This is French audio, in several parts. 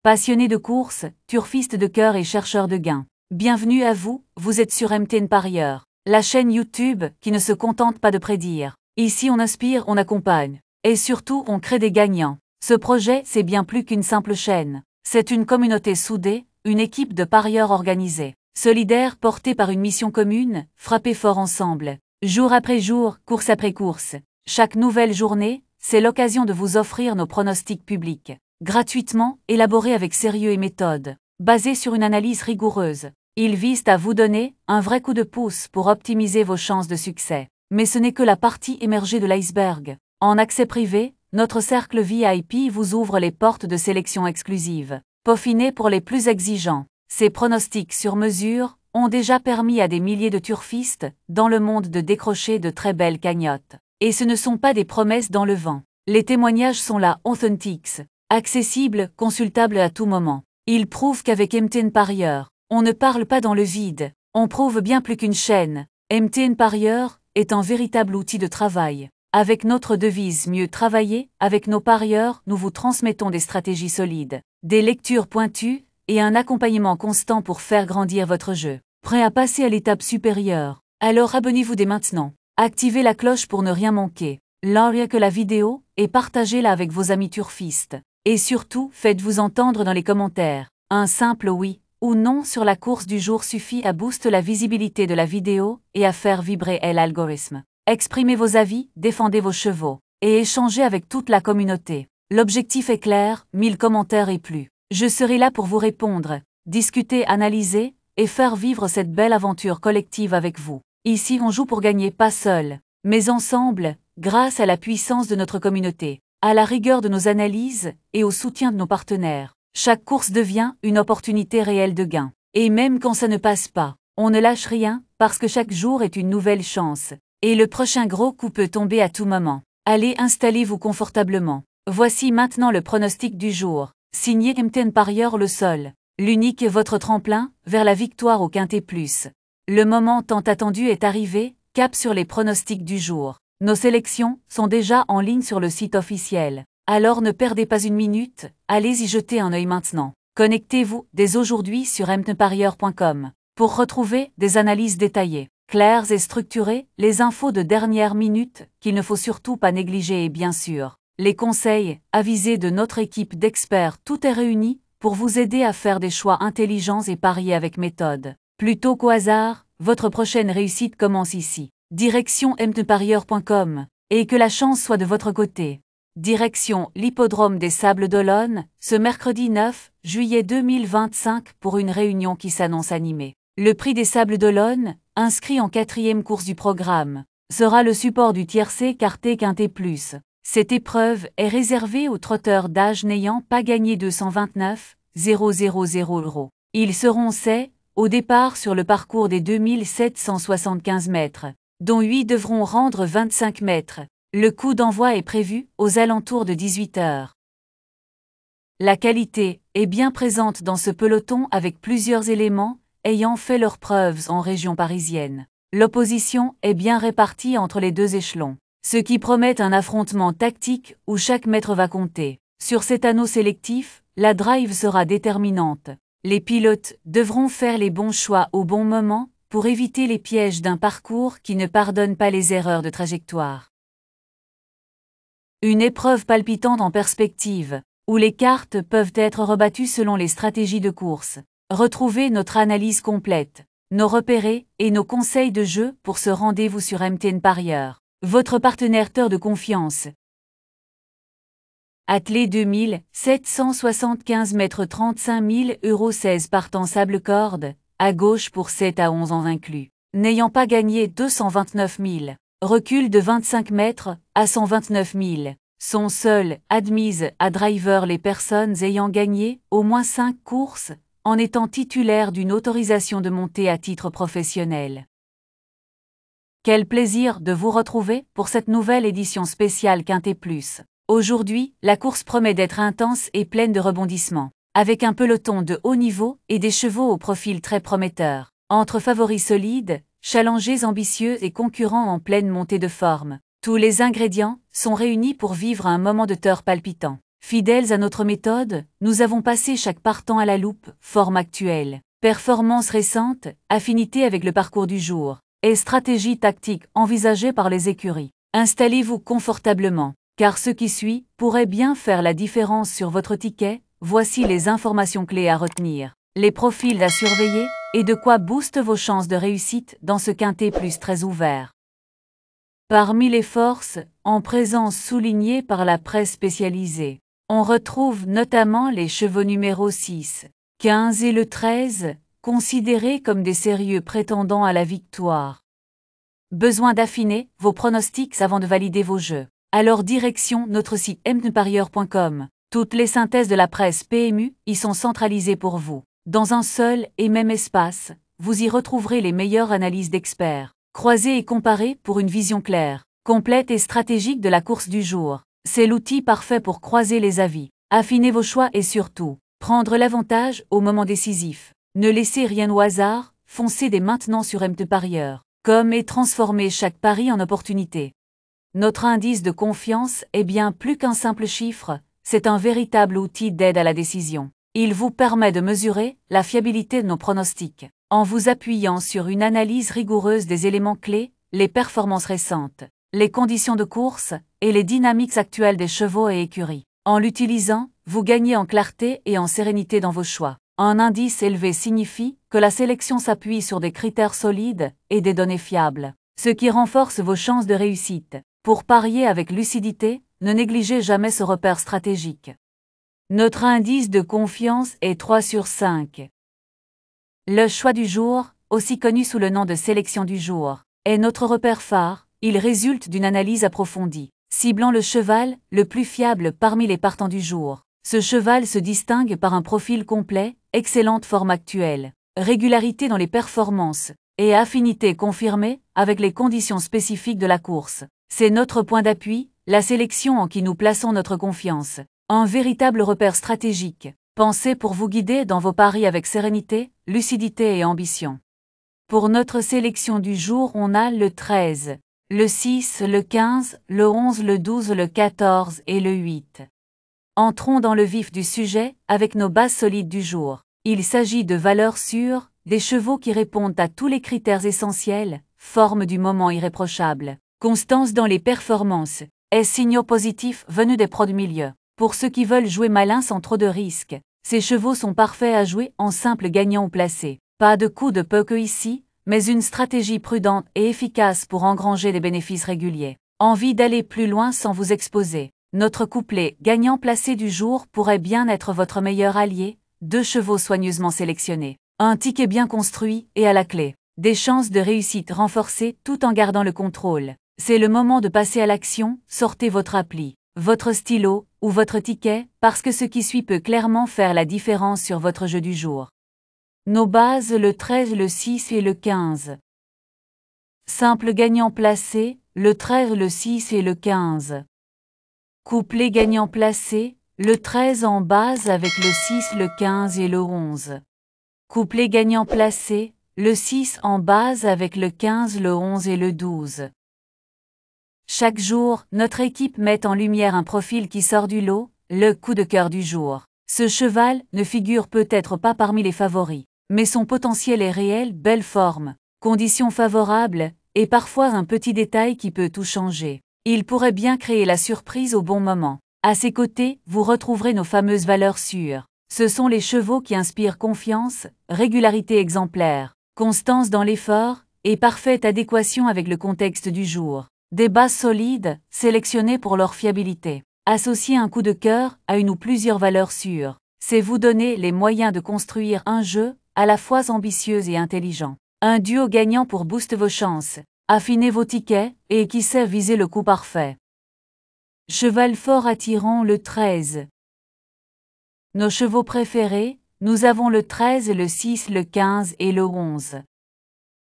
Passionnés de course, turfistes de cœur et chercheurs de gains. Bienvenue à vous, vous êtes sur MTN Parieur, la chaîne YouTube qui ne se contente pas de prédire. Ici on inspire, on accompagne. Et surtout on crée des gagnants. Ce projet, c'est bien plus qu'une simple chaîne. C'est une communauté soudée, une équipe de parieurs organisés, solidaires portés par une mission commune, frapper fort ensemble. Jour après jour, course après course. Chaque nouvelle journée, c'est l'occasion de vous offrir nos pronostics publics. Gratuitement, élaborés avec sérieux et méthode. Basés sur une analyse rigoureuse. Ils visent à vous donner un vrai coup de pouce pour optimiser vos chances de succès. Mais ce n'est que la partie émergée de l'iceberg. En accès privé, notre cercle VIP vous ouvre les portes de sélection exclusive. Peaufinés pour les plus exigeants, ces pronostics sur mesure ont déjà permis à des milliers de turfistes dans le monde de décrocher de très belles cagnottes. Et ce ne sont pas des promesses dans le vent. Les témoignages sont là, authentiques, accessibles, consultables à tout moment. Ils prouvent qu'avec MTN Parieur, on ne parle pas dans le vide, on prouve bien plus qu'une chaîne. MTN Parieur est un véritable outil de travail. Avec notre devise mieux travailler, avec nos parieurs, nous vous transmettons des stratégies solides, des lectures pointues et un accompagnement constant pour faire grandir votre jeu. Prêt à passer à l'étape supérieure? Alors abonnez-vous dès maintenant. Activez la cloche pour ne rien manquer. Likez la vidéo et partagez-la avec vos amis turfistes. Et surtout, faites-vous entendre dans les commentaires. Un simple oui ou non sur la course du jour suffit à booster la visibilité de la vidéo et à faire vibrer l'algorithme. Exprimez vos avis, défendez vos chevaux, et échangez avec toute la communauté. L'objectif est clair, 1000 commentaires et plus. Je serai là pour vous répondre, discuter, analyser, et faire vivre cette belle aventure collective avec vous. Ici on joue pour gagner pas seul, mais ensemble, grâce à la puissance de notre communauté, à la rigueur de nos analyses, et au soutien de nos partenaires. Chaque course devient une opportunité réelle de gain. Et même quand ça ne passe pas, on ne lâche rien, parce que chaque jour est une nouvelle chance. Et le prochain gros coup peut tomber à tout moment. Allez, installez-vous confortablement. Voici maintenant le pronostic du jour. Signé MTN Parieur le sol. L'unique est votre tremplin vers la victoire au Quintet Plus. Le moment tant attendu est arrivé, cap sur les pronostics du jour. Nos sélections sont déjà en ligne sur le site officiel. Alors ne perdez pas une minute, allez y jeter un œil maintenant. Connectez-vous dès aujourd'hui sur mtnparieur.com pour retrouver des analyses détaillées, claires et structurées, les infos de dernière minute qu'il ne faut surtout pas négliger et bien sûr, les conseils avisés de notre équipe d'experts. Tout est réuni pour vous aider à faire des choix intelligents et parier avec méthode. Plutôt qu'au hasard, votre prochaine réussite commence ici. Direction mtnparieur.com et que la chance soit de votre côté. Direction l'hippodrome des Sables d'Olonne, ce mercredi 9 juillet 2025 pour une réunion qui s'annonce animée. Le prix des Sables d'Olonne, inscrit en 4e course du programme, sera le support du tiercé quarté Quintet Plus. Cette épreuve est réservée aux trotteurs d'âge n'ayant pas gagné 229 000 €. Ils seront au départ sur le parcours des 2775 mètres, dont 8 devront rendre 25 mètres. Le coup d'envoi est prévu aux alentours de 18 h. La qualité est bien présente dans ce peloton avec plusieurs éléments ayant fait leurs preuves en région parisienne. L'opposition est bien répartie entre les deux échelons, ce qui promet un affrontement tactique où chaque mètre va compter. Sur cet anneau sélectif, la drive sera déterminante. Les pilotes devront faire les bons choix au bon moment pour éviter les pièges d'un parcours qui ne pardonne pas les erreurs de trajectoire. Une épreuve palpitante en perspective, où les cartes peuvent être rebattues selon les stratégies de course. Retrouvez notre analyse complète, nos repérés et nos conseils de jeu pour ce rendez-vous sur MTN Parieur, votre partenaire de confiance. Attelé 2775 mètres 35 000 € 16 partant sable corde, à gauche pour 7 à 11 ans inclus. N'ayant pas gagné 229 000. Recul de 25 mètres à 129 000. Sont seules admises à driver les personnes ayant gagné au moins 5 courses en étant titulaires d'une autorisation de montée à titre professionnel. Quel plaisir de vous retrouver pour cette nouvelle édition spéciale Quintet Plus. Aujourd'hui, la course promet d'être intense et pleine de rebondissements, avec un peloton de haut niveau et des chevaux au profil très prometteur. Entre favoris solides, challengers ambitieux et concurrents en pleine montée de forme, tous les ingrédients sont réunis pour vivre un moment de terre palpitant. Fidèles à notre méthode, nous avons passé chaque partant à la loupe, forme actuelle, performance récente, affinité avec le parcours du jour, et stratégie tactique envisagée par les écuries. Installez-vous confortablement, car ce qui suit pourrait bien faire la différence sur votre ticket. Voici les informations clés à retenir, les profils à surveiller, et de quoi booste vos chances de réussite dans ce quintet plus très ouvert. Parmi les forces, en présence soulignée par la presse spécialisée, on retrouve notamment les chevaux numéro 6, 15 et le 13, considérés comme des sérieux prétendants à la victoire. Besoin d'affiner vos pronostics avant de valider vos jeux. Alors direction notre site mtenparieur.com. Toutes les synthèses de la presse PMU y sont centralisées pour vous. Dans un seul et même espace, vous y retrouverez les meilleures analyses d'experts. Croisez et comparez pour une vision claire, complète et stratégique de la course du jour. C'est l'outil parfait pour croiser les avis, affiner vos choix et surtout, prendre l'avantage au moment décisif. Ne laissez rien au hasard, foncez dès maintenant sur mtenparieur. Comme et transformer chaque pari en opportunité. Notre indice de confiance est bien plus qu'un simple chiffre, c'est un véritable outil d'aide à la décision. Il vous permet de mesurer la fiabilité de nos pronostics, en vous appuyant sur une analyse rigoureuse des éléments clés, les performances récentes, les conditions de course et les dynamiques actuelles des chevaux et écuries. En l'utilisant, vous gagnez en clarté et en sérénité dans vos choix. Un indice élevé signifie que la sélection s'appuie sur des critères solides et des données fiables, ce qui renforce vos chances de réussite. Pour parier avec lucidité, ne négligez jamais ce repère stratégique. Notre indice de confiance est 3 sur 5. Le choix du jour, aussi connu sous le nom de sélection du jour, est notre repère phare. Il résulte d'une analyse approfondie, ciblant le cheval le plus fiable parmi les partants du jour. Ce cheval se distingue par un profil complet, excellente forme actuelle, régularité dans les performances, et affinité confirmée avec les conditions spécifiques de la course. C'est notre point d'appui, la sélection en qui nous plaçons notre confiance. Un véritable repère stratégique, pensé pour vous guider dans vos paris avec sérénité, lucidité et ambition. Pour notre sélection du jour, on a le 13, le 6, le 15, le 11, le 12, le 14 et le 8. Entrons dans le vif du sujet avec nos bases solides du jour. Il s'agit de valeurs sûres, des chevaux qui répondent à tous les critères essentiels, forme du moment irréprochable, constance dans les performances, et signaux positifs venus des pros du milieu. Pour ceux qui veulent jouer malin sans trop de risques, ces chevaux sont parfaits à jouer en simple gagnant ou placé. Pas de coup de poker ici, mais une stratégie prudente et efficace pour engranger des bénéfices réguliers. Envie d'aller plus loin sans vous exposer. Notre couplet gagnant placé du jour pourrait bien être votre meilleur allié, 2 chevaux soigneusement sélectionnés, un ticket bien construit et à la clé, des chances de réussite renforcées tout en gardant le contrôle. C'est le moment de passer à l'action, sortez votre appli, votre stylo ou votre ticket, parce que ce qui suit peut clairement faire la différence sur votre jeu du jour. Nos bases le 13, le 6 et le 15. Simple gagnant placé, le 13, le 6 et le 15. Couplet gagnant placé, le 13 en base avec le 6, le 15 et le 11. Couplet gagnant placé, le 6 en base avec le 15, le 11 et le 12. Chaque jour, notre équipe met en lumière un profil qui sort du lot, le coup de cœur du jour. Ce cheval ne figure peut-être pas parmi les favoris, mais son potentiel est réel, belle forme, conditions favorables, et parfois un petit détail qui peut tout changer. Il pourrait bien créer la surprise au bon moment. À ses côtés, vous retrouverez nos fameuses valeurs sûres. Ce sont les chevaux qui inspirent confiance, régularité exemplaire, constance dans l'effort, et parfaite adéquation avec le contexte du jour. Des bases solides, sélectionnées pour leur fiabilité. Associer un coup de cœur à une ou plusieurs valeurs sûres, c'est vous donner les moyens de construire un jeu à la fois ambitieux et intelligent. Un duo gagnant pour booster vos chances, affiner vos tickets et qui sait viser le coup parfait. Cheval fort attirant le 13. Nos chevaux préférés, nous avons le 13, le 6, le 15 et le 11.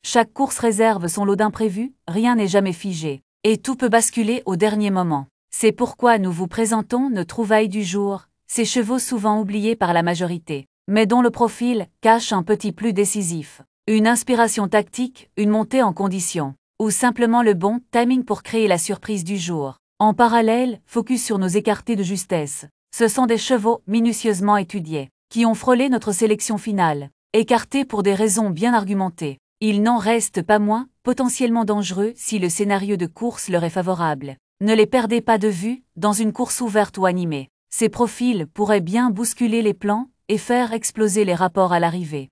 Chaque course réserve son lot d'imprévus, rien n'est jamais figé, et tout peut basculer au dernier moment. C'est pourquoi nous vous présentons nos trouvailles du jour, ces chevaux souvent oubliés par la majorité, mais dont le profil cache un petit plus décisif. Une inspiration tactique, une montée en condition, ou simplement le bon timing pour créer la surprise du jour. En parallèle, focus sur nos écartés de justesse. Ce sont des chevaux minutieusement étudiés, qui ont frôlé notre sélection finale, écartés pour des raisons bien argumentées. Il n'en reste pas moins potentiellement dangereux si le scénario de course leur est favorable. Ne les perdez pas de vue dans une course ouverte ou animée. Ces profils pourraient bien bousculer les plans et faire exploser les rapports à l'arrivée.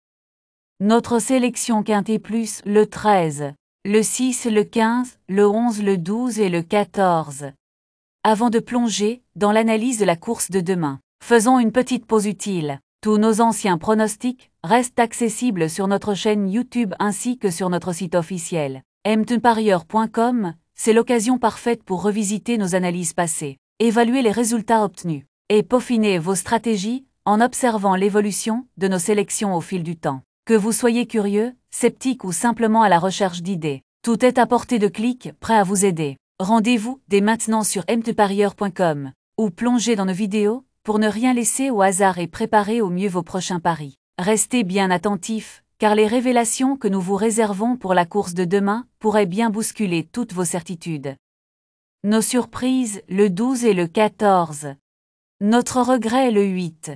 Notre sélection quintée plus le 13, le 6, le 15, le 11, le 12 et le 14. Avant de plonger dans l'analyse de la course de demain, faisons une petite pause utile. Tous nos anciens pronostics restent accessibles sur notre chaîne YouTube ainsi que sur notre site officiel. mtenparieur.com, c'est l'occasion parfaite pour revisiter nos analyses passées, évaluer les résultats obtenus et peaufiner vos stratégies en observant l'évolution de nos sélections au fil du temps. Que vous soyez curieux, sceptique ou simplement à la recherche d'idées, tout est à portée de clic, prêt à vous aider. Rendez-vous dès maintenant sur mtenparieur.com ou plongez dans nos vidéos pour ne rien laisser au hasard et préparer au mieux vos prochains paris. Restez bien attentifs, car les révélations que nous vous réservons pour la course de demain pourraient bien bousculer toutes vos certitudes. Nos surprises, le 12 et le 14. Notre regret, le 8.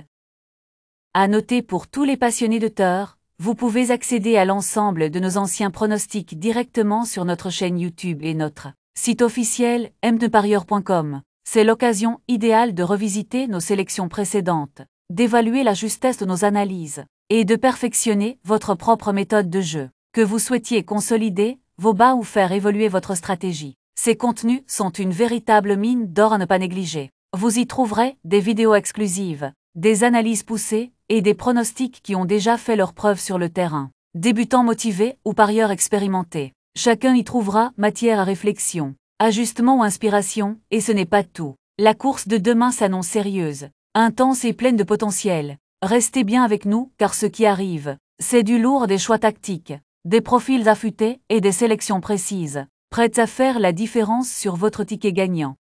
À noter pour tous les passionnés de teurs, vous pouvez accéder à l'ensemble de nos anciens pronostics directement sur notre chaîne YouTube et notre site officiel mtenparieur.com. C'est l'occasion idéale de revisiter nos sélections précédentes, d'évaluer la justesse de nos analyses et de perfectionner votre propre méthode de jeu. Que vous souhaitiez consolider vos bas ou faire évoluer votre stratégie, ces contenus sont une véritable mine d'or à ne pas négliger. Vous y trouverez des vidéos exclusives, des analyses poussées et des pronostics qui ont déjà fait leurs preuves sur le terrain. Débutants motivés ou parieurs expérimentés, chacun y trouvera matière à réflexion, ajustement ou inspiration, et ce n'est pas tout. La course de demain s'annonce sérieuse, intense et pleine de potentiel. Restez bien avec nous car ce qui arrive, c'est du lourd, des choix tactiques, des profils affûtés et des sélections précises, prêtes à faire la différence sur votre ticket gagnant.